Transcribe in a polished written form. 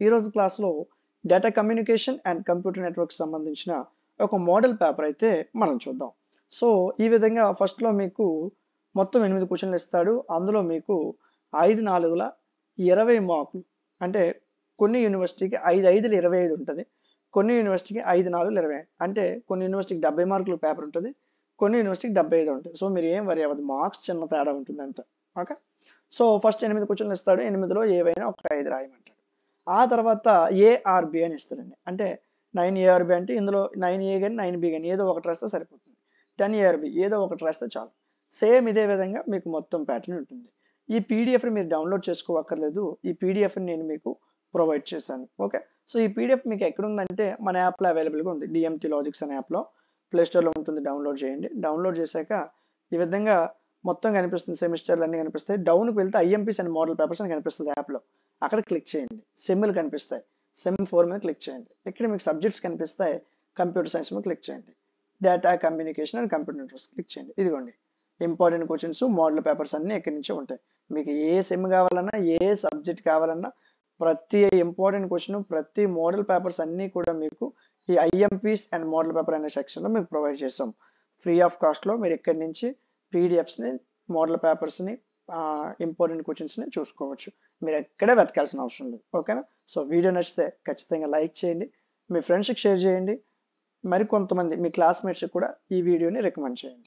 ఈరోజు క్లాస్లో data communication and computer network సంబంధించిన ఒక మోడల్ పేపర్ అయితే మనం చూద్దాం. సో ఈ విధంగా ఫస్ట్లో మీకు మొత్తం 8 క్వశ్చన్లు ఇస్తాడు. అందులో మీకు 5 4ల 20 మార్కులు, అంటే కొన్ని యూనివర్సిటీకి 5 5లు 25 ఉంటుంది, కొన్ని యూనివర్సిటీకి 5 4లు 20, అంటే కొన్ని యూనివర్సిటీకి 70 మార్కులు పేపర్ ఉంటుంది, కొన్ని యూనివర్సిటీకి 75 ఉంటుంది. సో మీరు ఏం వరి అవ్వదు, మార్క్స్ చిన్న తేడా ఉంటుంది అంతే. ఓకే, సో ఫస్ట్ 8 క్వశ్చన్లు ఇస్తాడు, 8లో ఏవైనా ఒక 5 రాయమంటాడు. ఆ తర్వాత ఏఆర్బి అని ఇస్తాడండి. అంటే 9 ఏఆర్బి అంటే ఇందులో 9 ఏ కానీ 9 బి కానీ ఏదో ఒకటి రాస్తే సరిపోతుంది. 10 ఏఆర్బి ఏదో ఒకటి రాస్తే చాలు. సేమ్ ఇదే విధంగా మీకు మొత్తం ప్యాటర్న్ ఉంటుంది. ఈ పీడిఎఫ్ని మీరు డౌన్లోడ్ చేసుకోవక్కర్లేదు, ఈ పీడిఎఫ్ని నేను మీకు ప్రొవైడ్ చేశాను. ఓకే, సో ఈ పీడిఎఫ్ మీకు ఎక్కడ ఉందంటే మన యాప్లో అవైలబుల్గా ఉంది. డిఎంటీ లాజిక్స్ అనే యాప్లో ప్లేస్టోర్లో ఉంటుంది, డౌన్లోడ్ చేయండి. డౌన్లోడ్ చేశాక ఈ విధంగా మొత్తం కనిపిస్తుంది, సెమిస్టర్లు అన్నీ కనిపిస్తాయి. డౌన్కి వెళ్తే ఐఎంపీస్ అండ్ మోడల్ పేపర్స్ అని కనిపిస్తుంది యాప్లో, అక్కడ క్లిక్ చేయండి. సెమ్లు కనిపిస్తాయి, సెమ్ 4 మీద క్లిక్ చేయండి. ఇక్కడ మీకు సబ్జెక్ట్స్ కనిపిస్తాయి, కంప్యూటర్ సైన్స్ మీద క్లిక్ చేయండి. Data communication and computer networks click చేయండి. ఇదిగోండి ఇంపార్టెంట్ క్వశ్చన్స్, మోడల్ పేపర్స్ అన్నీ ఇక్కడి నుంచే ఉంటాయి. మీకు ఏ సెమ్ కావాలన్నా, ఏ సబ్జెక్ట్ కావాలన్నా, ప్రతి ఇంపార్టెంట్ క్వశ్చన్, ప్రతి మోడల్ పేపర్స్ అన్నీ కూడా మీకు ఈ ఐఎంపీస్ అండ్ మోడల్ పేపర్ అనే సెక్షన్లో మీకు ప్రొవైడ్ చేస్తాం. ఫ్రీ ఆఫ్ కాస్ట్లో మీరు ఇక్కడి నుంచి పీడిఎఫ్స్ని, మోడల్ పేపర్స్ని, ఇంపార్టెంట్ క్వశ్చన్స్ని చూసుకోవచ్చు. మీరు ఎక్కడే వెతకాల్సిన అవసరం లేదు. ఓకేనా? సో వీడియో నచ్చితే ఖచ్చితంగా లైక్ చేయండి, మీ ఫ్రెండ్స్కి షేర్ చేయండి, మరి కొంతమంది మీ క్లాస్మేట్స్కి కూడా ఈ వీడియోని రికమెండ్ చేయండి.